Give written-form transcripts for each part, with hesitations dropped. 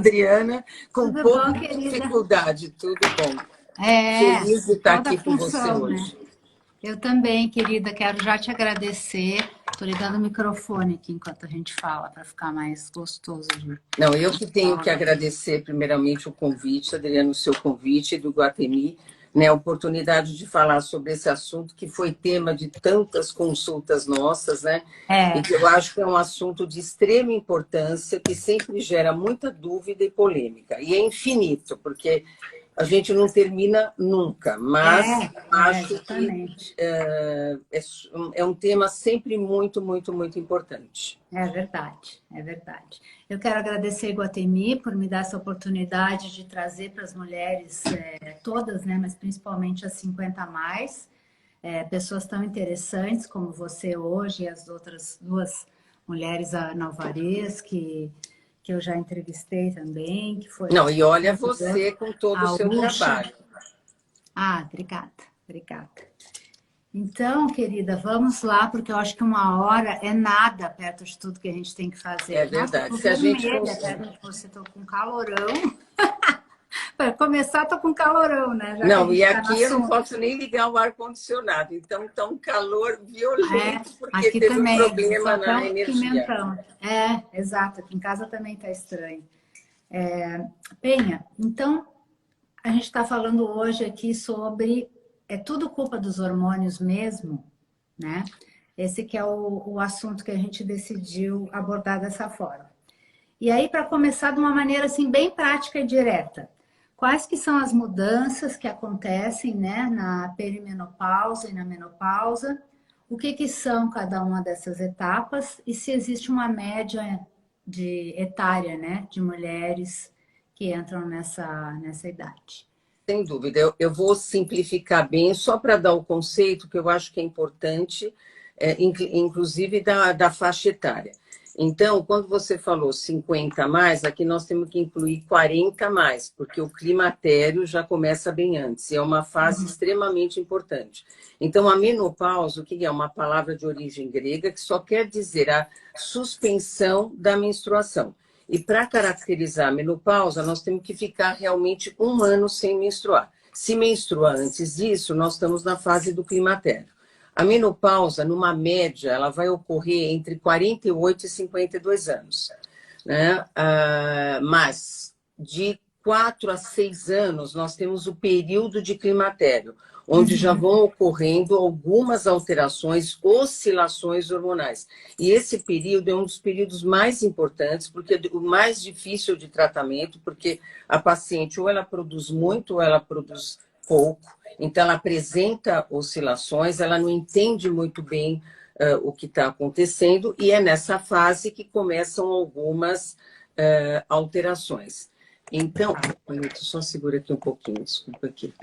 Adriana, com Tudo pouca bom, querida? dificuldade, tudo bom. É, Feliz de estar toda a aqui com você função, né? hoje. Eu também, querida, quero já te agradecer. Estou ligando o microfone aqui enquanto a gente fala, para ficar mais gostoso Não, eu que de tenho falar. que agradecer primeiramente o convite, Adriano, o seu convite do Guatemi, né, a oportunidade de falar sobre esse assunto que foi tema de tantas consultas nossas, né? E É, que eu acho que é um assunto de extrema importância, que sempre gera muita dúvida e polêmica. E é infinito, porque a gente não termina nunca, mas acho que exatamente. é um tema sempre muito, muito, muito importante. É verdade, é verdade. Eu quero agradecer a Iguatemi por me dar essa oportunidade de trazer para as mulheres, todas, né, mas principalmente as 50 a mais, pessoas tão interessantes como você hoje e as outras duas mulheres, a Ana Alvarez, que eu já entrevistei também, que foi Não, e olha maravilhosa, você com todo o a seu Ucha. trabalho. Ah, obrigada, obrigada. Então, querida, vamos lá, porque eu acho que uma hora é nada perto de tudo que a gente tem que É fazer. Nossa, eu verdade. tô Se a gente vermelha consegue. perto de você, tô com calorão. Para começar, tô com calorão, né? Já que a Não, gente e está no aqui eu não assunto. posso nem ligar o ar-condicionado. Então, está um calor É, violento, porque aqui teve um também, só problema até na um energia. pimentão. É, exato, aqui em casa também tá estranho. Penha, então, a gente está falando hoje aqui sobre é tudo culpa dos hormônios mesmo, né? Esse que é o assunto que a gente decidiu abordar dessa forma. E aí, para começar de uma maneira assim bem prática e direta, quais que são as mudanças que acontecem, né, na perimenopausa e na menopausa? O que que são cada uma dessas etapas e se existe uma média de etária, né, de mulheres que entram nessa idade? Sem dúvida. Eu vou simplificar bem, só para dar o conceito, que eu acho que é importante, inclusive da faixa etária. Então, quando você falou 50 a mais, aqui nós temos que incluir 40 a mais, porque o climatério já começa bem antes, e é uma fase extremamente importante. Então, a menopausa, o que é? Uma palavra de origem grega que só quer dizer a suspensão da menstruação. E para caracterizar a menopausa, nós temos que ficar realmente um ano sem menstruar. Se menstrua antes disso, nós estamos na fase do climatério. A menopausa, numa média, ela vai ocorrer entre 48 e 52 anos, né? Mas de 4 a 6 anos, nós temos o período de climatério, onde já vão ocorrendo algumas alterações, oscilações hormonais. E esse período é um dos períodos mais importantes, porque é o mais difícil de tratamento, porque a paciente ou ela produz muito ou ela produz pouco, então ela apresenta oscilações, ela não entende muito bem o que está acontecendo, e é nessa fase que começam algumas alterações. Então, só segura aqui um pouquinho, desculpa aqui.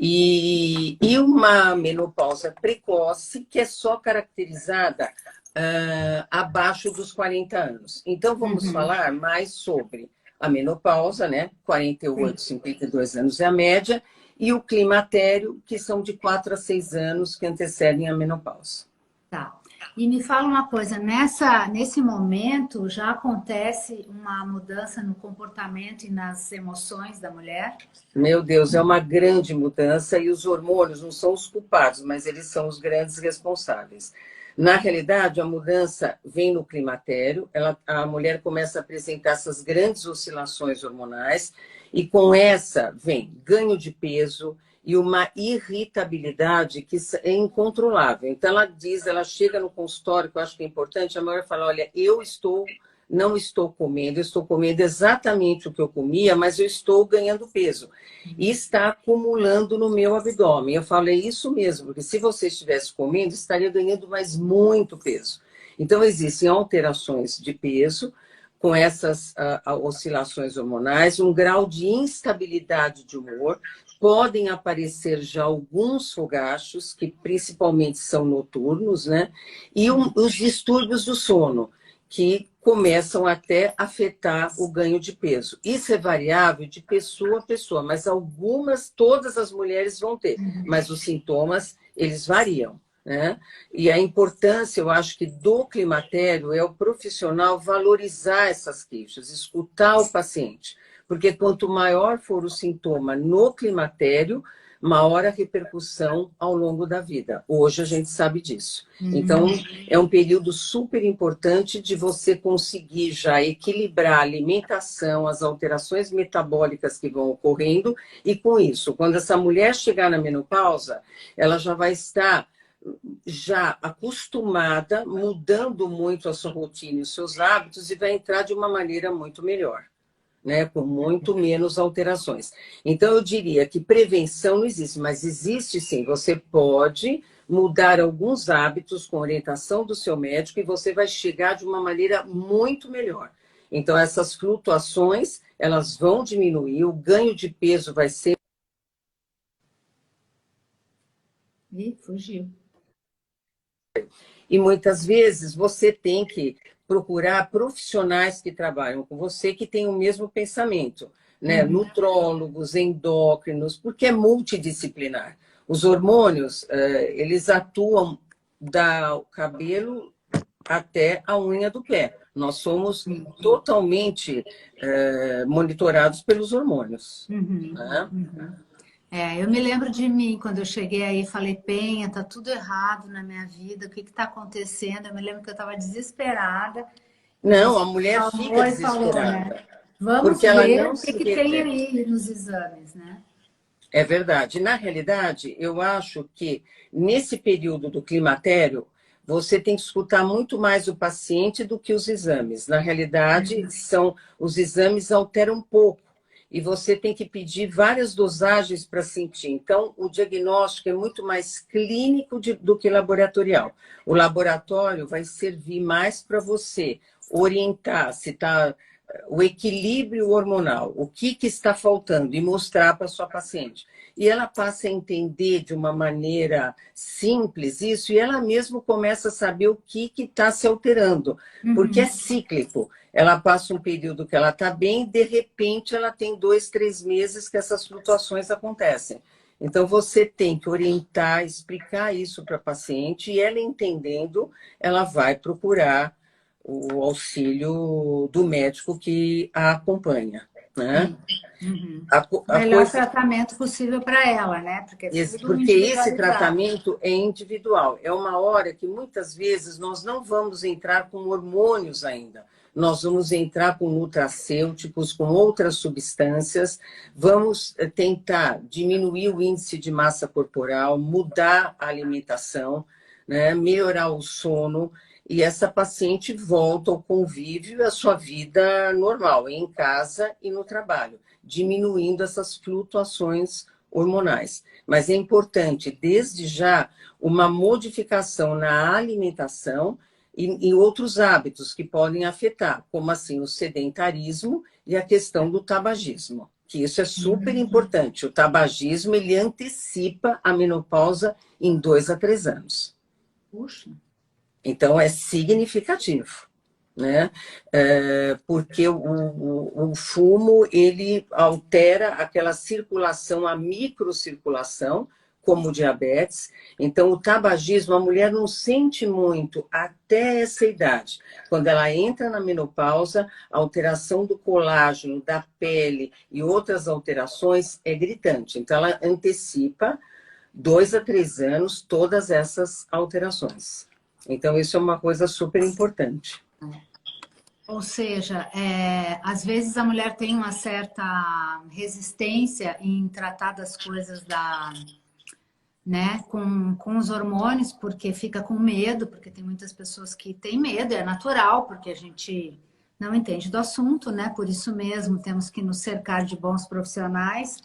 E uma menopausa precoce, que é só caracterizada abaixo dos 40 anos. Então, vamos falar mais sobre a menopausa, né? 48, 52 anos é a média, e o climatério, que são de 4 a 6 anos que antecedem a menopausa. Tá. E me fala uma coisa, nesse momento já acontece uma mudança no comportamento e nas emoções da mulher? Meu Deus, é uma grande mudança e os hormônios não são os culpados, mas eles são os grandes responsáveis. Na realidade, a mudança vem no climatério, a mulher começa a apresentar essas grandes oscilações hormonais e com essa vem ganho de peso e uma irritabilidade que é incontrolável. Então ela chega no consultório, que eu acho que é importante, a mulher fala, olha, não estou comendo, eu estou comendo exatamente o que eu comia, mas eu estou ganhando peso. E está acumulando no meu abdômen. Eu falo, é isso mesmo, porque se você estivesse comendo, estaria ganhando mais muito peso. Então, existem alterações de peso com essas oscilações hormonais, um grau de instabilidade de humor, podem aparecer já alguns fogachos, que principalmente são noturnos, né? E os distúrbios do sono, que começam até a afetar o ganho de peso. Isso é variável de pessoa a pessoa, mas todas as mulheres vão ter, mas os sintomas, eles variam. né? E a importância, eu acho que do climatério é o profissional valorizar essas queixas, escutar o paciente, porque quanto maior for o sintoma no climatério, maior a repercussão ao longo da vida. Hoje a gente sabe disso. Então, é um período super importante de você conseguir já equilibrar a alimentação, as alterações metabólicas que vão ocorrendo, e com isso, quando essa mulher chegar na menopausa, ela já vai estar já acostumada, mudando muito a sua rotina e os seus hábitos, e vai entrar de uma maneira muito melhor, né? Com muito menos alterações. Então, eu diria que prevenção não existe, mas existe sim. Você pode mudar alguns hábitos com orientação do seu médico e você vai chegar de uma maneira muito melhor. Então, essas flutuações, elas vão diminuir, o ganho de peso vai ser... Ih, fugiu. E muitas vezes você tem que procurar profissionais que trabalham com você que têm o mesmo pensamento, né? Nutrólogos, endócrinos, porque é multidisciplinar. Os hormônios, eles atuam do cabelo até a unha do pé. Nós somos totalmente monitorados pelos hormônios. Né? Eu me lembro de mim, quando eu cheguei aí, falei, Penha, tá tudo errado na minha vida, o que que tá acontecendo? Eu me lembro que eu estava desesperada, e Não, você a mulher fica falou e falou, né? desesperada, Vamos porque ela ver não o que se que tem revê. aí nos exames, né? É verdade. Na realidade, eu acho que nesse período do climatério, você tem que escutar muito mais o paciente do que os exames. Na realidade, os exames alteram um pouco e você tem que pedir várias dosagens para sentir. Então, o diagnóstico é muito mais clínico do que laboratorial. O laboratório vai servir mais para você orientar se está o equilíbrio hormonal, o que está faltando, e mostrar para sua paciente. E ela passa a entender de uma maneira simples isso, e ela mesma começa a saber o que está se alterando, porque é cíclico. Ela passa um período que ela está bem, de repente ela tem 2, 3 meses que essas flutuações acontecem. Então, você tem que orientar, explicar isso para a paciente, e ela entendendo, ela vai procurar o auxílio do médico que a acompanha, né? O A melhor coisa, tratamento possível para ela, né? Porque é tudo porque esse individualizado. tratamento é individual. É uma hora que muitas vezes nós não vamos entrar com hormônios ainda. Nós vamos entrar com nutracêuticos, com outras substâncias, vamos tentar diminuir o índice de massa corporal, mudar a alimentação, né? Melhorar o sono, e essa paciente volta ao convívio e à sua vida normal, em casa e no trabalho, diminuindo essas flutuações hormonais. Mas é importante, desde já, uma modificação na alimentação e outros hábitos que podem afetar, como assim o sedentarismo e a questão do tabagismo, que isso é super importante. O tabagismo, ele antecipa a menopausa em 2 a 3 anos. Puxa. Então, é significativo, né? Porque o fumo, ele altera aquela circulação, a microcirculação, como o diabetes. Então, o tabagismo, a mulher não sente muito até essa idade. Quando ela entra na menopausa, a alteração do colágeno, da pele e outras alterações é gritante. Então, ela antecipa 2 a 3 anos todas essas alterações. Então, isso é uma coisa super importante. Ou seja, às vezes a mulher tem uma certa resistência em tratar das coisas né, com os hormônios, porque fica com medo, porque tem muitas pessoas que têm medo, é natural, porque a gente não entende do assunto, né? Por isso mesmo temos que nos cercar de bons profissionais,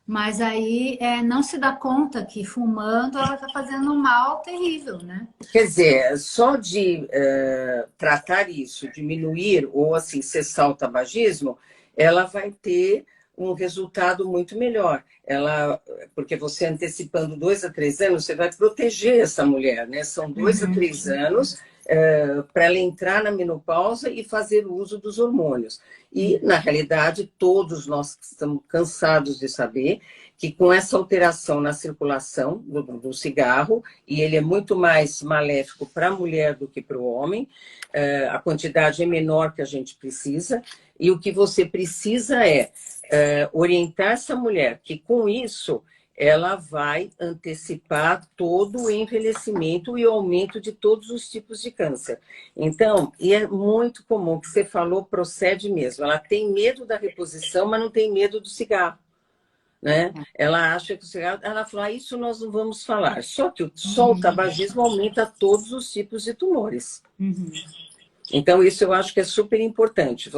mas aí não se dá conta que fumando ela está fazendo um mal terrível, né? Quer dizer, só de tratar isso, diminuir ou assim cessar o tabagismo, ela vai ter um resultado muito melhor. Porque você antecipando 2 a 3 anos, você vai proteger essa mulher, né? São 2 a 3 anos para ela entrar na menopausa e fazer uso dos hormônios. E, na realidade, todos nós estamos cansados de saber que com essa alteração na circulação do cigarro, e ele é muito mais maléfico para a mulher do que para o homem, a quantidade é menor que a gente precisa, e o que você precisa é orientar essa mulher, que com isso ela vai antecipar todo o envelhecimento e o aumento de todos os tipos de câncer. Então, e é muito comum, o que você falou procede mesmo. Ela tem medo da reposição, mas não tem medo do cigarro. Né? Ela acha que o cigarro... Ela fala, isso nós não vamos falar. Só o tabagismo aumenta todos os tipos de tumores. Então, isso eu acho que é super importante.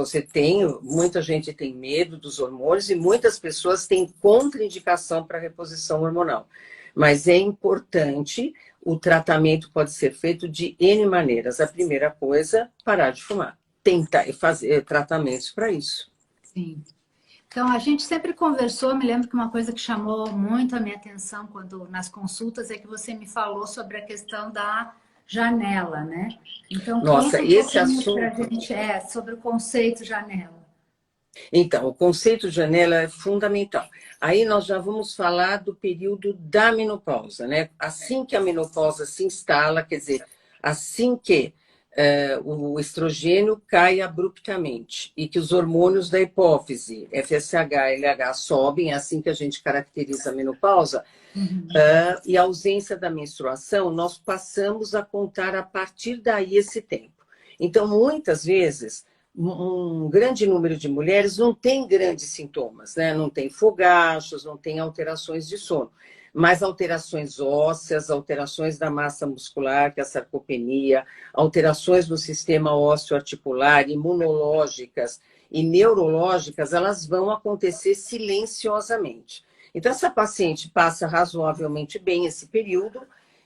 Muita gente tem medo dos hormônios e muitas pessoas têm contraindicação para reposição hormonal. Mas é importante, o tratamento pode ser feito de N maneiras. A primeira coisa, parar de fumar. Tentar fazer tratamentos para isso. Sim. Então, a gente sempre conversou, me lembro que uma coisa que chamou muito a minha atenção nas consultas é que você me falou sobre a questão da janela, né? Então, nossa, esse assunto pra gente sobre o conceito janela. Então, o conceito de janela é fundamental. Aí nós já vamos falar do período da menopausa, né? Assim que a menopausa se instala, quer dizer, assim que o estrogênio cai abruptamente e que os hormônios da hipófise, FSH e LH, sobem, é assim que a gente caracteriza a menopausa, e a ausência da menstruação, nós passamos a contar a partir daí esse tempo. Então, muitas vezes, um grande número de mulheres não tem grandes sintomas, né? Não tem fogachos, não tem alterações de sono, mas alterações ósseas, alterações da massa muscular, que é a sarcopenia, alterações no sistema ósseo-articular, imunológicas e neurológicas, elas vão acontecer silenciosamente. Então, essa paciente passa razoavelmente bem esse período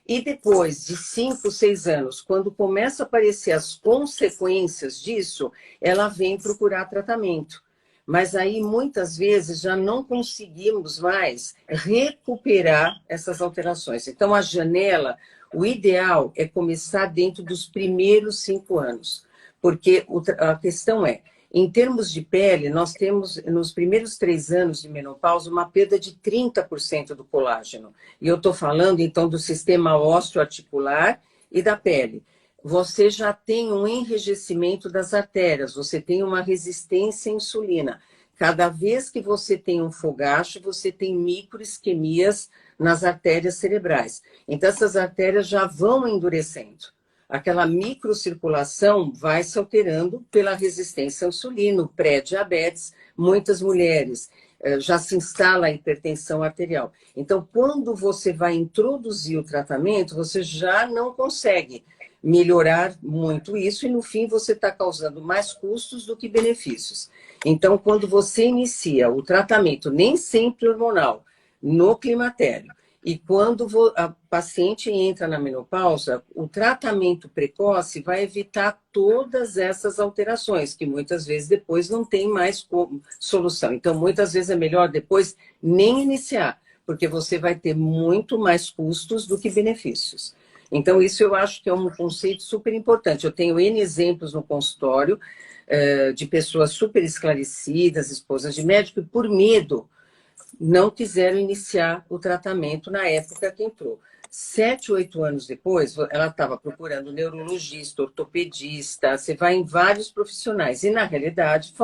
e depois de 5, 6 anos, quando começam a aparecer as consequências disso, ela vem procurar tratamento. Mas aí, muitas vezes, já não conseguimos mais recuperar essas alterações. Então, a janela, o ideal é começar dentro dos primeiros 5 anos. Porque a questão é, em termos de pele, nós temos, nos primeiros 3 anos de menopausa, uma perda de 30% do colágeno. E eu estou falando, então, do sistema ósseo-articular e da pele. Você já tem um enrijecimento das artérias, você tem uma resistência à insulina. Cada vez que você tem um fogacho, você tem microisquemias nas artérias cerebrais. Então, essas artérias já vão endurecendo. Aquela microcirculação vai se alterando pela resistência à insulina, pré-diabetes, muitas mulheres já se instala a hipertensão arterial. Então, quando você vai introduzir o tratamento, você já não consegue melhorar muito isso e, no fim, você está causando mais custos do que benefícios. Então, quando você inicia o tratamento, nem sempre hormonal, no climatério, e quando a paciente entra na menopausa, o tratamento precoce vai evitar todas essas alterações, que muitas vezes depois não tem mais solução. Então, muitas vezes é melhor depois nem iniciar, porque você vai ter muito mais custos do que benefícios. Então, isso eu acho que é um conceito super importante. Eu tenho N exemplos no consultório de pessoas super esclarecidas, esposas de médico, e por medo não quiseram iniciar o tratamento na época que entrou. 7, 8 anos depois, ela estava procurando neurologista, ortopedista, você vai em vários profissionais. E, na realidade,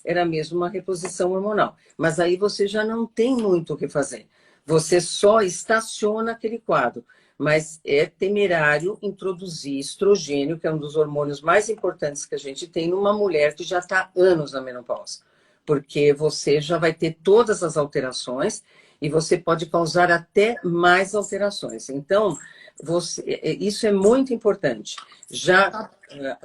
era mesmo uma reposição hormonal. Mas aí você já não tem muito o que fazer. Você só estaciona aquele quadro. Mas é temerário introduzir estrogênio, que é um dos hormônios mais importantes que a gente tem, numa mulher que já está há anos na menopausa. Porque você já vai ter todas as alterações e você pode causar até mais alterações. Então, isso é muito importante. Já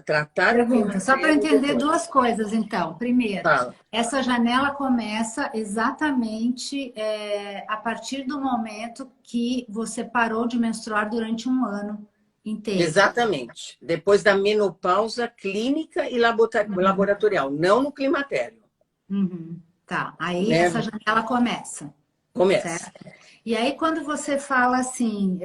tratar... Pergunta, só para entender duas coisas, então. Primeiro, Fala. essa janela começa exatamente a partir do momento que você parou de menstruar durante um ano inteiro. Exatamente. Depois da menopausa clínica e laboratorial, não no climatério. Tá, aí Né? essa janela começa. Começa. Certo? E aí quando você fala assim,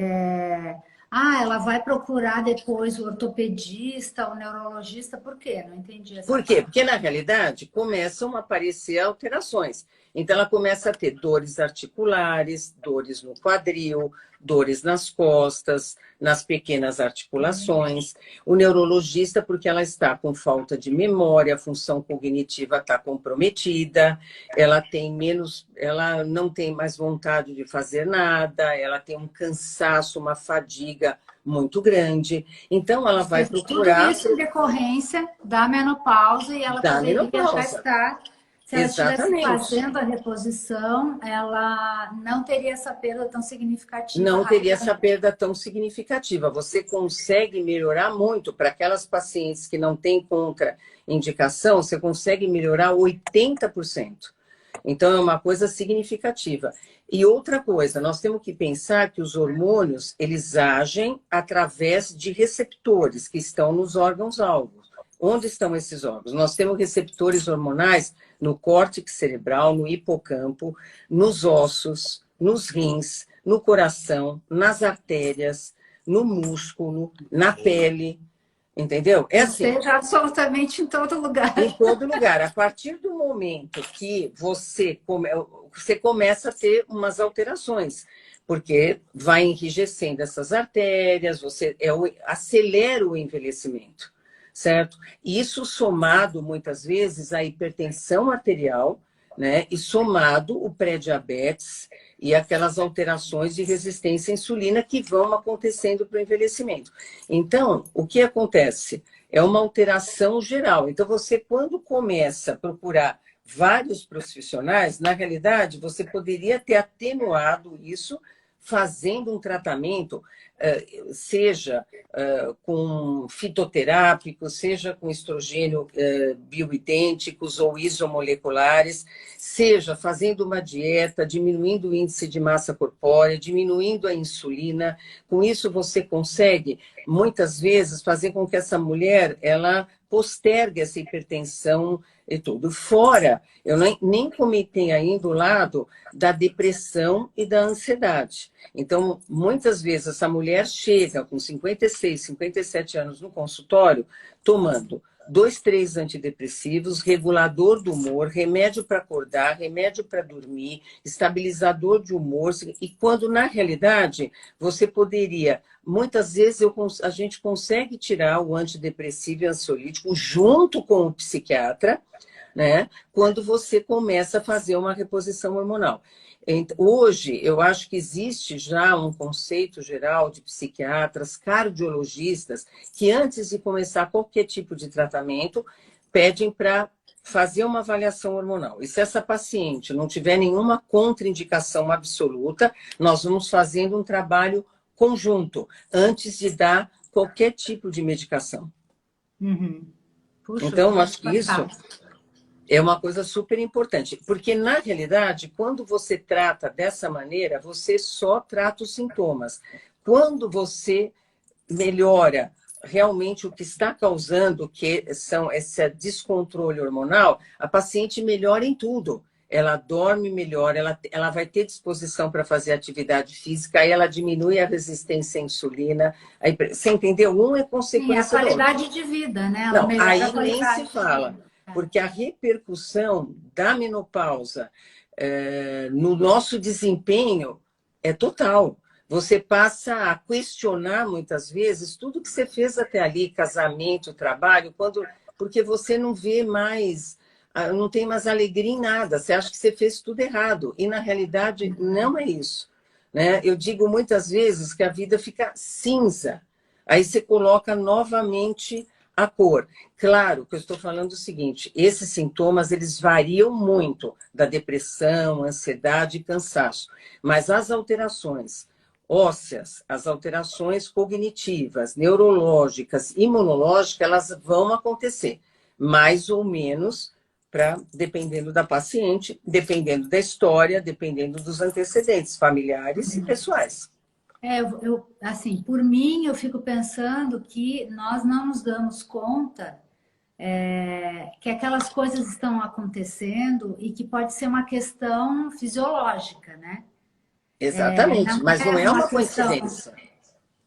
Ah, ela vai procurar depois o ortopedista, o neurologista, por quê? Não entendi essa Por quê? parte. Porque, na realidade, começam a aparecer alterações. Então, ela começa a ter dores articulares, dores no quadril, dores nas costas, nas pequenas articulações. O neurologista, porque ela está com falta de memória, a função cognitiva está comprometida, ela tem menos, ela não tem mais vontade de fazer nada, ela tem um cansaço, uma fadiga muito grande. Então, ela Ou vai seja, tudo procurar isso em decorrência da menopausa e ela da poderia já menopausa. estar, se ela estivesse Exatamente. fazendo a reposição, ela não teria essa perda tão significativa Não teria essa rapidamente. perda tão significativa. Você consegue melhorar muito para aquelas pacientes que não têm contraindicação, você consegue melhorar 80%. Então, é uma coisa significativa. E outra coisa, nós temos que pensar que os hormônios, eles agem através de receptores que estão nos órgãos-alvos. Onde estão esses órgãos? Nós temos receptores hormonais no córtex cerebral, no hipocampo, nos ossos, nos rins, no coração, nas artérias, no músculo, na pele, entendeu? É Ou assim, seja, absolutamente em todo lugar. em todo lugar. A partir do momento que você começa a ter umas alterações, porque vai enrijecendo essas artérias, acelera o envelhecimento, certo? Isso somado, muitas vezes, à hipertensão arterial, né? E somado o pré-diabetes e aquelas alterações de resistência à insulina que vão acontecendo para o envelhecimento. Então, o que acontece? É uma alteração geral. Então, você, quando começa a procurar vários profissionais, na realidade, você poderia ter atenuado isso fazendo um tratamento, seja com fitoterápico, seja com estrogênio bioidênticos ou isomoleculares, seja fazendo uma dieta, diminuindo o índice de massa corpórea, diminuindo a insulina. Com isso, você consegue muitas vezes fazer com que essa mulher ela postergue essa hipertensão e tudo. Fora, eu nem comentei ainda o lado da depressão e da ansiedade. Então, muitas vezes essa mulher chega com 56, 57 anos no consultório, tomando 2, 3 antidepressivos, regulador do humor, remédio para acordar, remédio para dormir, estabilizador de humor, e quando, na realidade, você poderia. Muitas vezes a gente consegue tirar o antidepressivo e ansiolítico junto com o psiquiatra, né? Quando você começa a fazer uma reposição hormonal. Hoje, eu acho que existe já um conceito geral de psiquiatras, cardiologistas, que antes de começar qualquer tipo de tratamento, pedem para fazer uma avaliação hormonal. E se essa paciente não tiver nenhuma contraindicação absoluta, nós vamos fazendo um trabalho conjunto, antes de dar qualquer tipo de medicação. Uhum. Puxa, Então, eu acho que isso fantástico. é uma coisa super importante, porque na realidade, quando você trata dessa maneira, você só trata os sintomas. Quando você melhora realmente o que está causando, que são esse descontrole hormonal, a paciente melhora em tudo. Ela dorme melhor, ela vai ter disposição para fazer atividade física, aí ela diminui a resistência à insulina. Aí, você entendeu? Um é Sim, a consequência do outro. qualidade de vida, né? Ela Não, melhora a aí nem se qualidade de fala, vida. porque a repercussão da menopausa no nosso desempenho é total. Você passa a questionar muitas vezes tudo que você fez até ali, casamento, trabalho, porque você não vê mais, não tem mais alegria em nada. Você acha que você fez tudo errado. E na realidade não é isso, né? Eu digo muitas vezes que a vida fica cinza. Aí você coloca novamente a cor. Claro que eu estou falando o seguinte, esses sintomas eles variam muito da depressão, ansiedade e cansaço, mas as alterações ósseas, as alterações cognitivas, neurológicas, imunológicas, elas vão acontecer, mais ou menos, dependendo da paciente, dependendo da história, dependendo dos antecedentes familiares e pessoais. Assim, por mim, eu fico pensando que nós não nos damos conta que aquelas coisas estão acontecendo e que pode ser uma questão fisiológica, né? Exatamente, Não mas não é é uma uma questão. coincidência.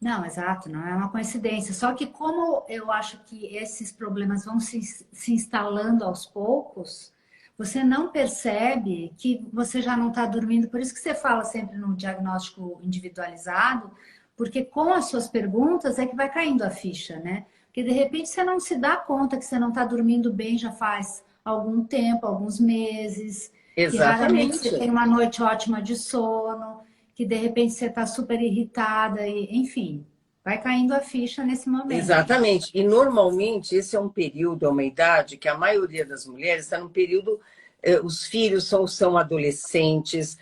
Não, exato, não é uma coincidência. Só que como eu acho que esses problemas vão se instalando aos poucos, você não percebe que você já não está dormindo. Por isso que você fala sempre no diagnóstico individualizado, porque com as suas perguntas é que vai caindo a ficha, né? Porque de repente você não se dá conta que você não está dormindo bem já faz algum tempo, alguns meses, que raramente você Exatamente. tem uma noite ótima de sono, que de repente você está super irritada, e, enfim, vai caindo a ficha nesse momento. Exatamente. E normalmente esse é um período, é uma idade que a maioria das mulheres está num período, os filhos são adolescentes,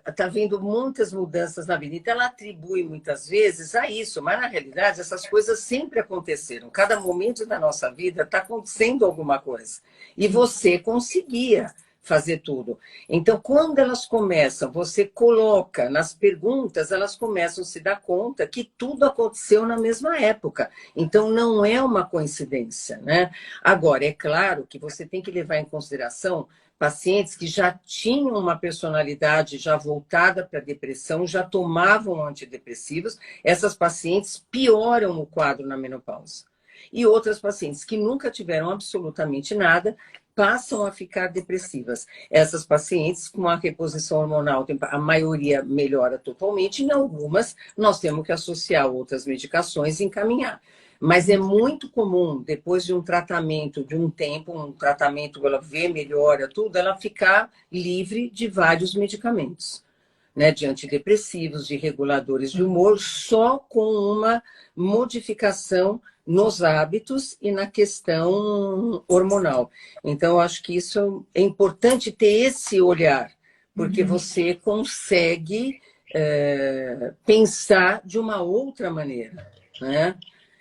está vendo muitas mudanças na vida. Então ela atribui muitas vezes a isso, mas na realidade essas coisas sempre aconteceram. Cada momento da nossa vida está acontecendo alguma coisa. E você conseguia fazer tudo. Então, quando elas começam, você coloca nas perguntas, elas começam a se dar conta que tudo aconteceu na mesma época. Então, não é uma coincidência, né? Agora, é claro que você tem que levar em consideração pacientes que já tinham uma personalidade já voltada para a depressão, já tomavam antidepressivos. Essas pacientes pioram o quadro na menopausa. E outras pacientes que nunca tiveram absolutamente nada passam a ficar depressivas. Essas pacientes com a reposição hormonal, a maioria melhora totalmente, em algumas nós temos que associar outras medicações e encaminhar. Mas é muito comum, depois de um tratamento, de um tempo, um tratamento, ela vê, melhora tudo, ela ficar livre de vários medicamentos, né, de antidepressivos, de reguladores de humor, só com uma modificação nos hábitos e na questão hormonal. Então, eu acho que isso é importante ter esse olhar, porque você consegue pensar de uma outra maneira, né?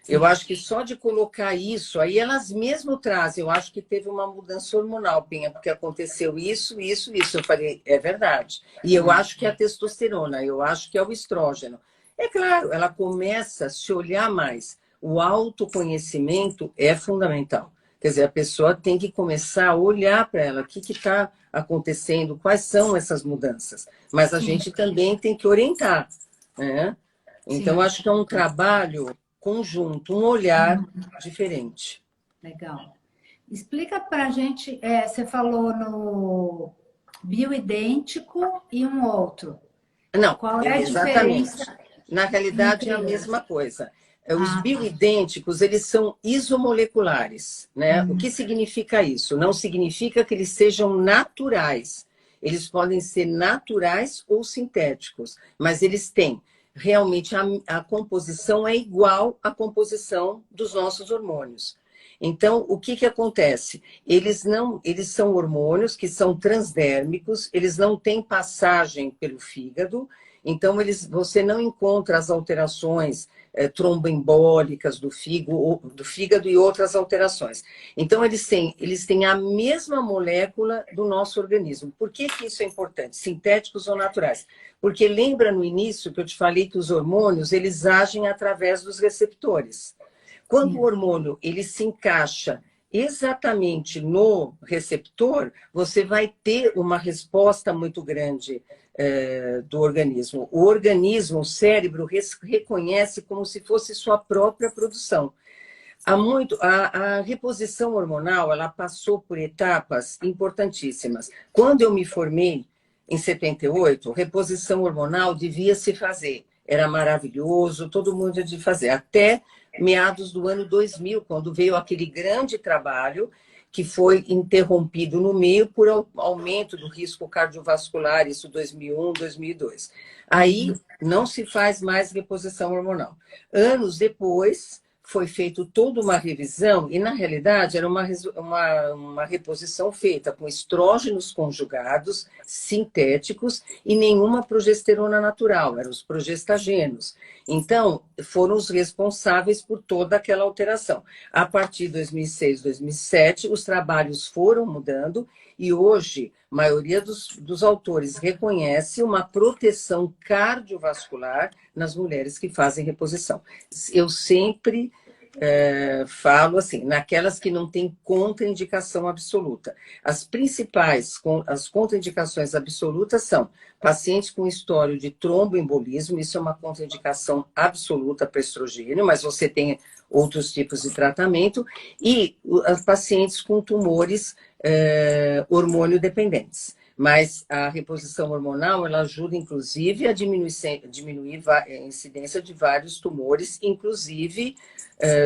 Eu acho que só de colocar isso, aí elas mesmo trazem, eu acho que teve uma mudança hormonal, Pinha, porque aconteceu isso, isso, isso. Eu falei, é verdade. E eu acho que é a testosterona, eu acho que é o estrógeno. É claro, ela começa a se olhar mais. O autoconhecimento é fundamental. Quer dizer, a pessoa tem que começar a olhar para ela, o que está acontecendo, quais são essas mudanças. Mas a Sim, gente também tem que orientar, né? Então, sim, acho que é um trabalho conjunto, um olhar diferente. legal. Explica para a gente, você falou no bioidêntico e um outro. Não, Qual é a exatamente. diferença Na realidade, é entre a eles? mesma coisa. Os Ah, tá. bioidênticos, eles são isomoleculares, né? O que significa isso? Não significa que eles sejam naturais. Eles podem ser naturais ou sintéticos, mas eles têm realmente a composição é igual à composição dos nossos hormônios. Então, o que acontece? Eles são hormônios que são transdérmicos, eles não têm passagem pelo fígado, então você não encontra as alterações tromboembólicas do fígado e outras alterações. Então, eles têm a mesma molécula do nosso organismo. Por que isso é importante? Sintéticos ou naturais? Porque lembra no início que eu te falei que os hormônios, eles agem através dos receptores. Quando o Sim, hormônio ele se encaixa exatamente no receptor, você vai ter uma resposta muito grande do organismo. O organismo, o cérebro, reconhece como se fosse sua própria produção. A reposição hormonal, ela passou por etapas importantíssimas. Quando eu me formei, em 78, reposição hormonal devia se fazer. Era maravilhoso, todo mundo devia fazer. Até meados do ano 2000, quando veio aquele grande trabalho que foi interrompido no meio por aumento do risco cardiovascular, isso 2001, 2002. Aí não se faz mais reposição hormonal. Anos depois, foi feita toda uma revisão, e na realidade era uma reposição feita com estrógenos conjugados, sintéticos, e nenhuma progesterona natural, eram os progestagenos. Então, foram os responsáveis por toda aquela alteração. A partir de 2006, 2007, os trabalhos foram mudando, e hoje, a maioria dos autores reconhece uma proteção cardiovascular nas mulheres que fazem reposição. Eu sempre falo assim, naquelas que não têm contraindicação absoluta. As contraindicações absolutas são pacientes com histórico de tromboembolismo, isso é uma contraindicação absoluta para estrogênio, mas você tem outros tipos de tratamento, e os pacientes com tumores hormônio dependentes. Mas a reposição hormonal, ela ajuda, inclusive, a diminuir a incidência de vários tumores, inclusive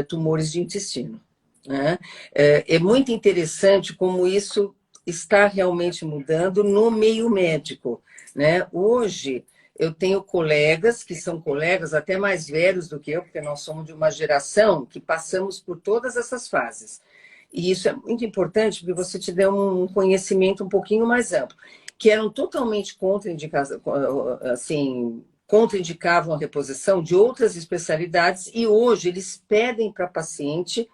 tumores de intestino. Né? É muito interessante como isso está realmente mudando no meio médico. Né? Hoje, eu tenho colegas que são colegas até mais velhos do que eu, porque nós somos de uma geração que passamos por todas essas fases. E isso é muito importante porque você te dá um conhecimento um pouquinho mais amplo, que eram totalmente contraindicavam a reposição de outras especialidades, e hoje eles pedem para a paciente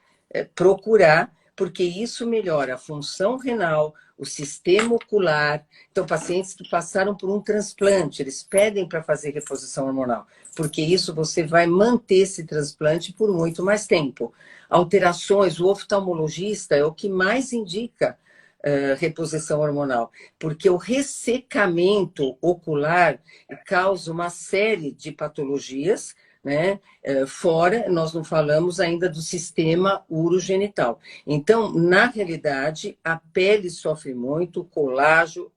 procurar, porque isso melhora a função renal, o sistema ocular. Então, pacientes que passaram por um transplante, eles pedem para fazer reposição hormonal, porque isso você vai manter esse transplante por muito mais tempo. Alterações, o oftalmologista é o que mais indica reposição hormonal, porque o ressecamento ocular causa uma série de patologias, né? Fora, nós não falamos ainda do sistema urogenital. Então, na realidade, a pele sofre muito, colágeno,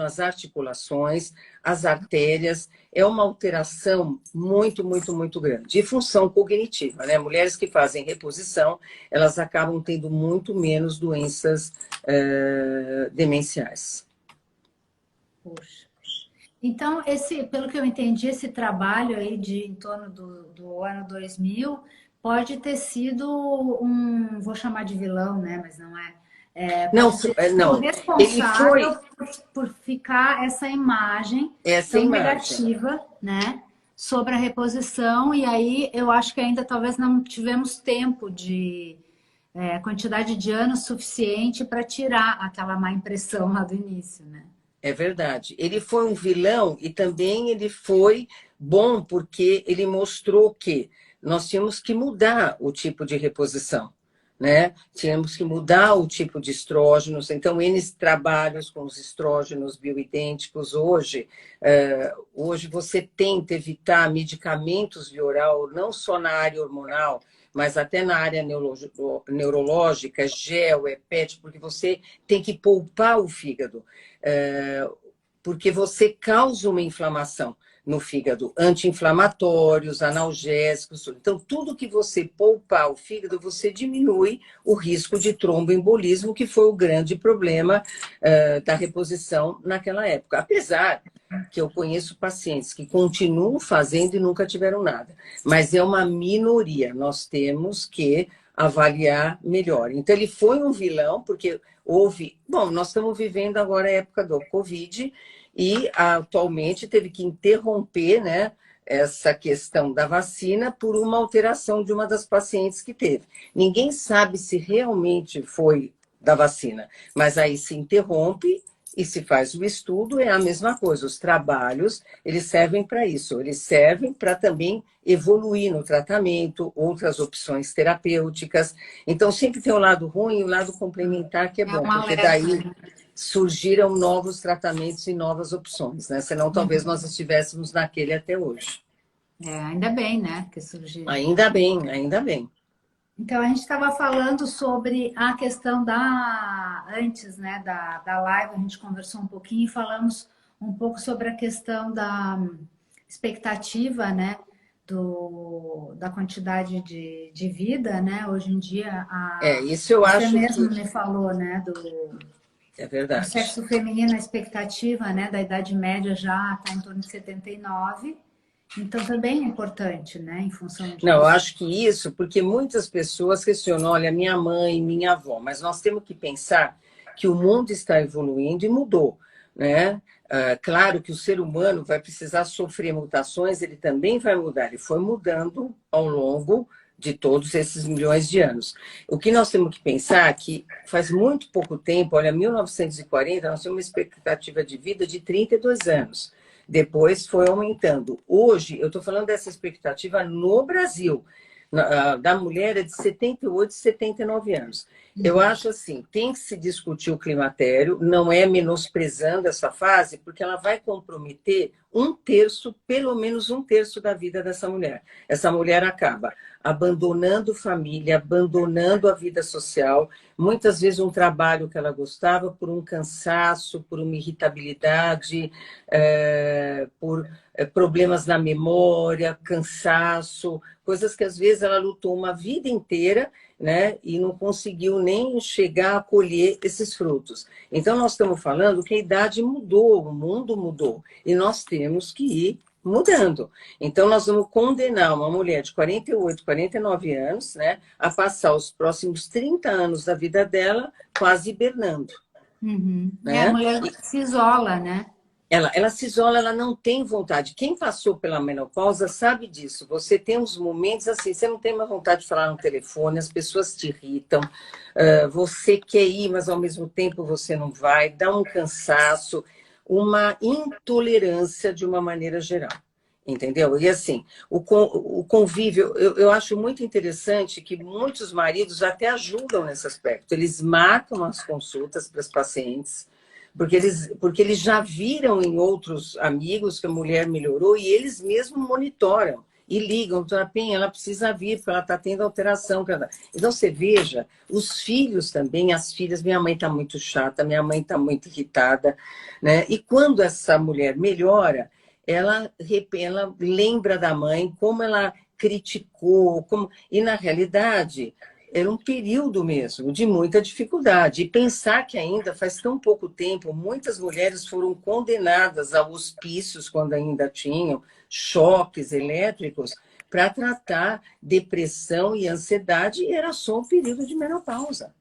as articulações, as artérias, é uma alteração muito, muito, muito grande. E função cognitiva, né? Mulheres que fazem reposição, elas acabam tendo muito menos doenças demenciais. Poxa. Então, pelo que eu entendi, esse trabalho aí em torno do ano 2000 pode ter sido vou chamar de vilão, né? Mas não é. Não. Responsável por ficar essa imagem tão negativa, né? Sobre a reposição, e aí eu acho que ainda talvez não tivemos tempo quantidade de anos suficiente para tirar aquela má impressão lá do início, né? É verdade. Ele foi um vilão e também ele foi bom porque ele mostrou que nós tínhamos que mudar o tipo de reposição, né? Tínhamos que mudar o tipo de estrógenos. Então, eles trabalhos com os estrógenos bioidênticos hoje. Hoje você tenta evitar medicamentos via oral, não só na área hormonal, mas até na área neurológica, gel, PET, porque você tem que poupar o fígado, porque você causa uma inflamação no fígado, anti-inflamatórios, analgésicos. Então, tudo que você poupar o fígado, você diminui o risco de tromboembolismo, que foi o grande problema da reposição naquela época. Apesar que eu conheço pacientes que continuam fazendo e nunca tiveram nada, mas é uma minoria. Nós temos que avaliar melhor. Então, ele foi um vilão, porque nós estamos vivendo agora a época do Covid, e atualmente teve que interromper, né, essa questão da vacina por uma alteração de uma das pacientes que teve. Ninguém sabe se realmente foi da vacina, mas aí se interrompe e se faz o estudo, é a mesma coisa. Os trabalhos, eles servem para isso, eles servem para também evoluir no tratamento, outras opções terapêuticas. Então, sempre tem o lado ruim e o lado complementar, que é bom, porque daí surgiram novos tratamentos e novas opções, né? Senão, talvez nós estivéssemos naquele até hoje. Ainda bem, né? Que surgiu. Ainda bem, ainda bem. Então, a gente estava falando sobre a questão antes, né, da live, a gente conversou um pouquinho e falamos um pouco sobre a questão da expectativa, né, da quantidade de vida, né? Hoje em dia, isso eu acho você mesmo que... me falou, né, É verdade. O sexo feminino, a expectativa, né, da idade média já está em torno de 79. Então, também é importante, né, em função disso. Não, eu acho que isso, porque muitas pessoas questionam, olha, minha mãe, minha avó, mas nós temos que pensar que o mundo está evoluindo e mudou, né? Claro que o ser humano vai precisar sofrer mutações, ele também vai mudar, ele foi mudando ao longo de todos esses milhões de anos. O que nós temos que pensar é que faz muito pouco tempo, olha, 1940, nós tínhamos uma expectativa de vida de 32 anos. Depois foi aumentando. Hoje, eu estou falando dessa expectativa no Brasil. da mulher é de 78 e 79 anos. Eu acho assim, tem que se discutir o climatério, não é menosprezando essa fase, porque ela vai comprometer um terço, pelo menos um terço da vida dessa mulher. Essa mulher acaba abandonando família, abandonando a vida social, muitas vezes um trabalho que ela gostava por um cansaço, por uma irritabilidade, por problemas na memória, cansaço, coisas que às vezes ela lutou uma vida inteira, né, e não conseguiu nem chegar a colher esses frutos. Então, nós estamos falando que a idade mudou, o mundo mudou, e nós temos que ir mudando. Então, nós vamos condenar uma mulher de 48, 49 anos, né, a passar os próximos 30 anos da vida dela quase hibernando. Né? A mulher se isola, né? Ela se isola, ela não tem vontade. Quem passou pela menopausa sabe disso. Você tem uns momentos assim, você não tem mais vontade de falar no telefone, as pessoas te irritam, você quer ir, mas ao mesmo tempo você não vai, dá um cansaço, uma intolerância de uma maneira geral. Entendeu? E assim, o convívio, eu acho muito interessante que muitos maridos até ajudam nesse aspecto. Eles marcam as consultas para os pacientes, porque eles já viram em outros amigos que a mulher melhorou e eles mesmos monitoram e ligam, doutora Penha, ela precisa vir, porque ela está tendo alteração. Então, você veja, os filhos também, as filhas, minha mãe está muito chata, minha mãe está muito irritada, né? E quando essa mulher melhora, ela lembra da mãe, como ela criticou, e na realidade era um período mesmo de muita dificuldade. E pensar que ainda faz tão pouco tempo, muitas mulheres foram condenadas a hospícios, quando ainda tinham choques elétricos, para tratar depressão e ansiedade, e era só um período de menopausa.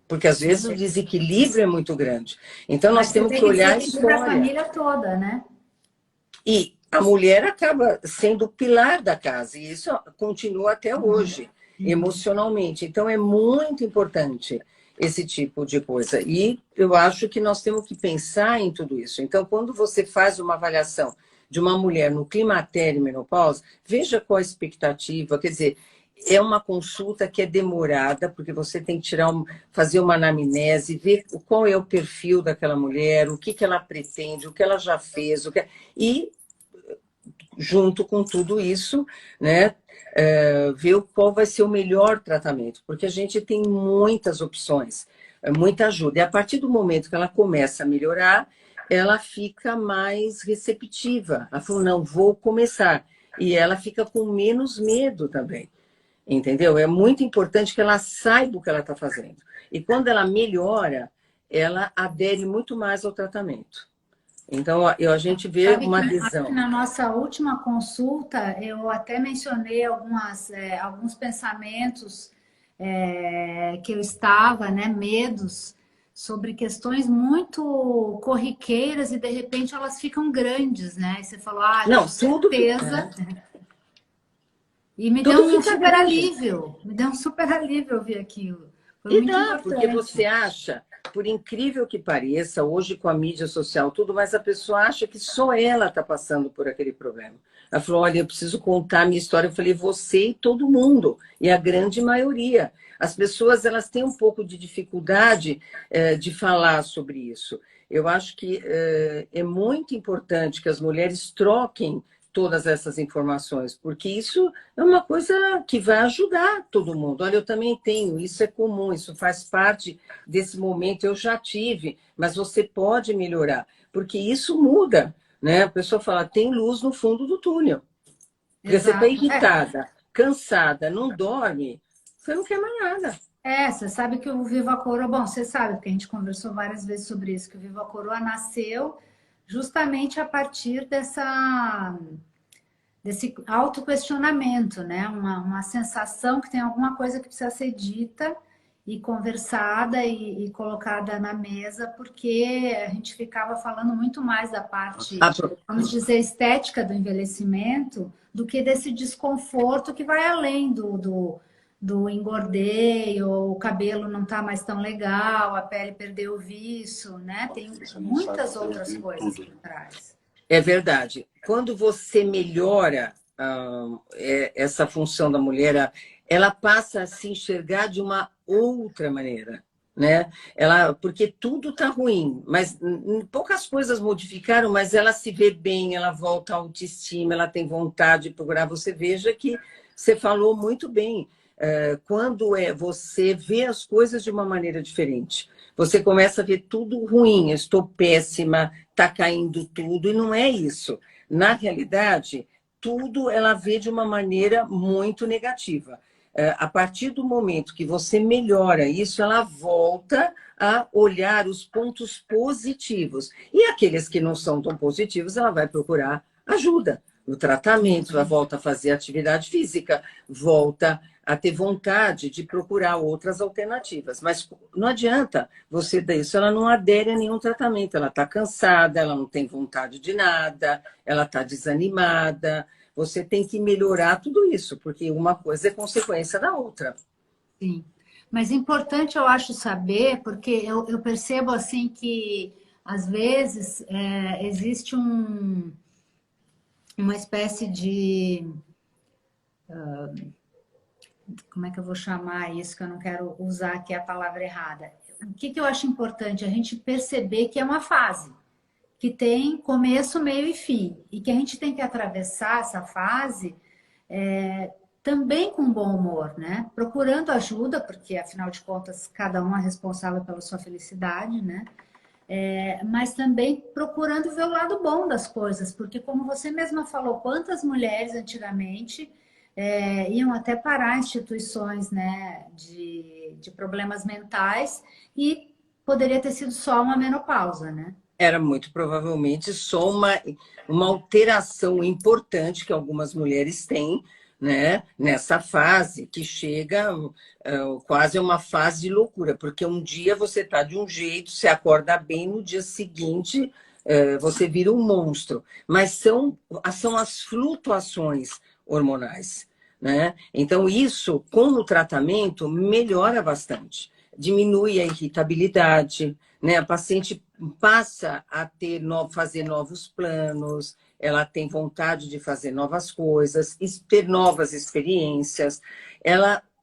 Porque às vezes o desequilíbrio é muito grande. Então nós temos que olhar a história. Para a família toda, né? E a mulher acaba sendo o pilar da casa, e isso continua até hoje, emocionalmente. Então, é muito importante esse tipo de coisa. E eu acho que nós temos que pensar em tudo isso. Então, quando você faz uma avaliação de uma mulher no climatério e menopausa, veja qual a expectativa. Quer dizer, é uma consulta que é demorada, porque você tem que fazer uma anamnese, ver qual é o perfil daquela mulher, o que ela pretende, o que ela já fez, e junto com tudo isso, né, ver qual vai ser o melhor tratamento, porque a gente tem muitas opções, muita ajuda. E a partir do momento que ela começa a melhorar, ela fica mais receptiva. Ela falou, não, vou começar. E ela fica com menos medo também, entendeu? É muito importante que ela saiba o que ela está fazendo. E quando ela melhora, ela adere muito mais ao tratamento. Então, a gente vê uma adesão. Na nossa última consulta, eu até mencionei alguns pensamentos que eu estava, né, medos, sobre questões muito corriqueiras e, de repente, elas ficam grandes, né? E você falou, não, com certeza. E me tudo deu um super alívio. Me deu um super alívio ouvir aquilo. Foi muito importante. Porque você acha, por incrível que pareça, hoje com a mídia social, tudo, mas a pessoa acha que só ela está passando por aquele problema. Ela falou, olha, eu preciso contar a minha história. Eu falei, você e todo mundo, e a grande maioria. As pessoas, elas têm um pouco de dificuldade de falar sobre isso. Eu acho que é muito importante que as mulheres troquem todas essas informações, porque isso é uma coisa que vai ajudar todo mundo. Olha, eu também tenho, isso é comum, isso faz parte desse momento, eu já tive, mas você pode melhorar, porque isso muda, né? A pessoa fala, tem luz no fundo do túnel. Porque você está irritada, cansada, não dorme, você não quer mais nada. Você sabe que o Viva Coroa, bom, você sabe, porque a gente conversou várias vezes sobre isso, que o Viva Coroa nasceu justamente a partir desse autoquestionamento, né? Uma sensação que tem alguma coisa que precisa ser dita e conversada e colocada na mesa, porque a gente ficava falando muito mais da parte, vamos dizer, estética do envelhecimento, do que desse desconforto que vai além do engordei, ou o cabelo não está mais tão legal, a pele perdeu o viço, né? Tem muitas outras coisas por trás. É verdade. Quando você melhora essa função da mulher, ela passa a se enxergar de uma outra maneira, né? Porque tudo está ruim, mas poucas coisas modificaram, mas ela se vê bem, ela volta à autoestima, ela tem vontade de procurar. Você veja que você falou muito bem. Quando você vê as coisas de uma maneira diferente, você começa a ver tudo ruim, eu estou péssima, está caindo tudo, e não é isso. Na realidade, tudo ela vê de uma maneira muito negativa. A partir do momento que você melhora isso, ela volta a olhar os pontos positivos. E aqueles que não são tão positivos, ela vai procurar ajuda. O tratamento, ela volta a fazer atividade física, volta a ter vontade de procurar outras alternativas. Mas não adianta você dar isso, ela não adere a nenhum tratamento. Ela está cansada, ela não tem vontade de nada, ela está desanimada. Você tem que melhorar tudo isso, porque uma coisa é consequência da outra. Sim. Mas importante eu acho saber, porque eu percebo assim que às vezes existe uma espécie de como é que eu vou chamar isso, que eu não quero usar aqui a palavra errada. O que eu acho importante? A gente perceber que é uma fase, que tem começo, meio e fim, e que a gente tem que atravessar essa fase também com bom humor, né? Procurando ajuda, porque afinal de contas cada um é responsável pela sua felicidade, né? Mas também procurando ver o lado bom das coisas, porque como você mesma falou, quantas mulheres antigamente iam até parar instituições, né, de problemas mentais e poderia ter sido só uma menopausa, né? Era muito provavelmente só uma alteração importante que algumas mulheres têm, né, nessa fase, que chega quase a uma fase de loucura, porque um dia você está de um jeito, você acorda bem, no dia seguinte você vira um monstro. Mas são as flutuações hormonais, né? Então, isso, com o tratamento, melhora bastante. Diminui a irritabilidade, né? A paciente passa a fazer novos planos, ela tem vontade de fazer novas coisas, ter novas experiências.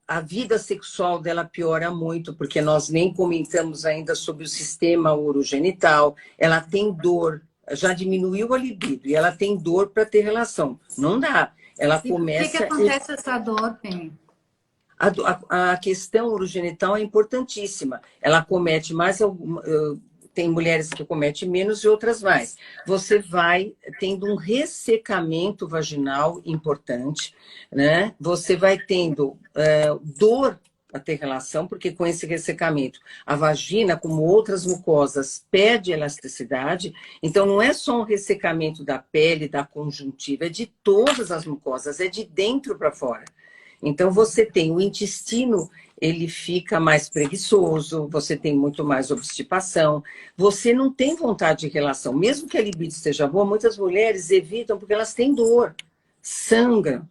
A vida sexual dela piora muito, porque nós nem comentamos ainda sobre o sistema urogenital. Ela tem dor, já diminuiu a libido, e ela tem dor para ter relação. Não dá. Ela E por que começa... acontece essa dor, Penha? A questão urogenital é importantíssima. Ela comete mais... Tem mulheres que cometem menos e outras mais. Você vai tendo um ressecamento vaginal importante, né? Você vai tendo dor a ter relação, porque com esse ressecamento, a vagina, como outras mucosas, perde elasticidade. Então, não é só um ressecamento da pele, da conjuntiva, é de todas as mucosas, é de dentro para fora. Então, você tem o intestino, ele fica mais preguiçoso, você tem muito mais obstipação, você não tem vontade de relação. Mesmo que a libido esteja boa, muitas mulheres evitam porque elas têm dor, sangram.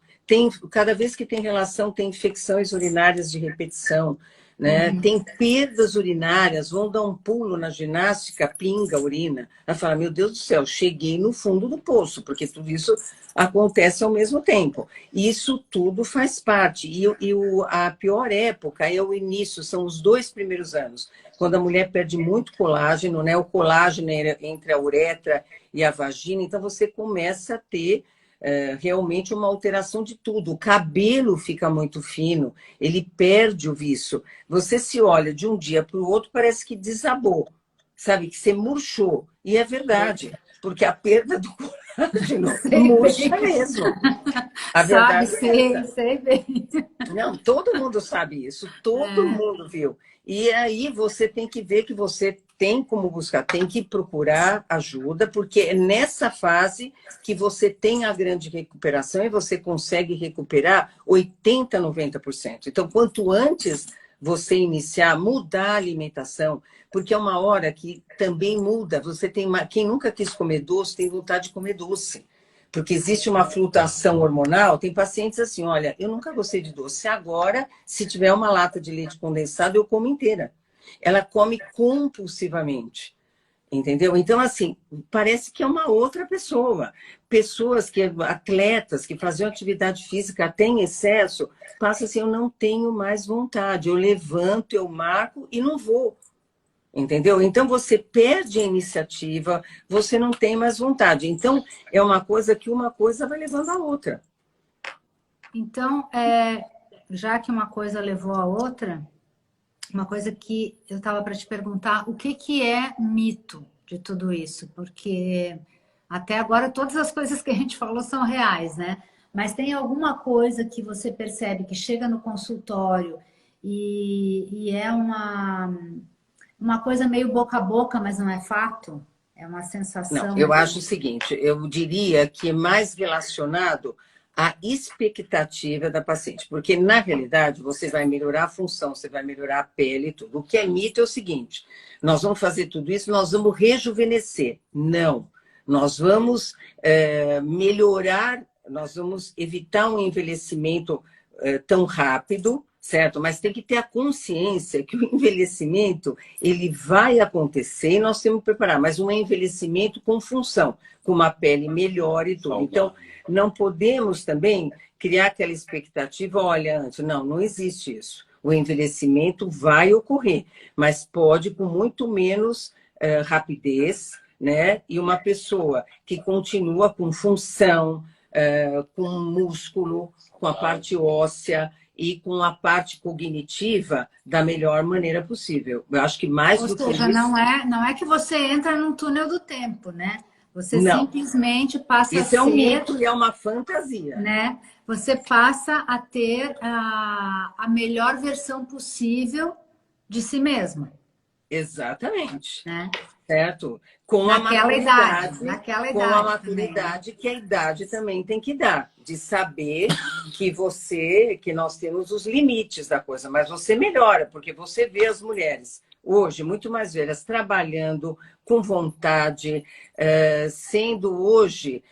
Cada vez que tem relação, tem infecções urinárias de repetição, né? Tem perdas urinárias, vão dar um pulo na ginástica, pinga a urina. Ela fala, meu Deus do céu, cheguei no fundo do poço, porque tudo isso acontece ao mesmo tempo. Isso tudo faz parte. A pior época é o início, são os 2 primeiros anos, quando a mulher perde muito colágeno, né? O colágeno entre a uretra e a vagina, então você começa a ter realmente uma alteração de tudo. O cabelo fica muito fino, ele perde o viço. Você se olha de um dia para o outro, parece que desabou, sabe? Que você murchou. E é verdade, porque a perda do colágeno murcha mesmo. A Sabe, verdade é essa. sei bem. Não, todo mundo sabe isso, todo mundo viu. E aí você tem que ver que você tem como buscar, tem que procurar ajuda, porque é nessa fase que você tem a grande recuperação e você consegue recuperar 80%, 90%. Então, quanto antes você iniciar, mudar a alimentação, porque é uma hora que também muda. Quem nunca quis comer doce tem vontade de comer doce. Porque existe uma flutuação hormonal, tem pacientes assim, olha, eu nunca gostei de doce, agora, se tiver uma lata de leite condensado, eu como inteira. Ela come compulsivamente. Entendeu? Então, assim, parece que é uma outra pessoa. Pessoas que, atletas que faziam atividade física até em excesso, passa assim, eu não tenho mais vontade. Eu levanto, eu marco e não vou. Entendeu? Então, você perde a iniciativa, você não tem mais vontade. Então, é uma coisa que uma coisa vai levando a outra. Então, já que uma coisa levou a outra, uma coisa que eu estava para te perguntar, o que que é mito de tudo isso? Porque até agora todas as coisas que a gente falou são reais, né? Mas tem alguma coisa que você percebe que chega no consultório e é uma coisa meio boca a boca, mas não é fato? É uma Não, sensação eu meio... acho o seguinte, eu diria que é mais relacionado à expectativa da paciente, porque na realidade você vai melhorar a função, você vai melhorar a pele e tudo. O que é mito é o seguinte, nós vamos fazer tudo isso, nós vamos rejuvenescer. Não, nós vamos melhorar, nós vamos evitar um envelhecimento tão rápido, certo? Mas tem que ter a consciência que o envelhecimento ele vai acontecer e nós temos que preparar, mas um envelhecimento com função, com uma pele melhor e tudo. Então, não podemos também criar aquela expectativa, olha, antes, não existe isso. O envelhecimento vai ocorrer, mas pode com muito menos rapidez, né? E uma pessoa que continua com função, com músculo, com a parte óssea, e com a parte cognitiva da melhor maneira possível. Eu acho que mais Ou do que seja, isso... não é que você entra num túnel do tempo, né? Você Não. simplesmente passa a Isso é um ser, mito e é uma fantasia. né? Você passa a ter a melhor versão possível de si mesmo, Exatamente. né? Certo? Naquela Com a idade também, né? maturidade que a idade também tem que dar, de saber que nós temos os limites da coisa, mas você melhora, porque você vê as mulheres hoje muito mais velhas trabalhando com vontade, sendo hoje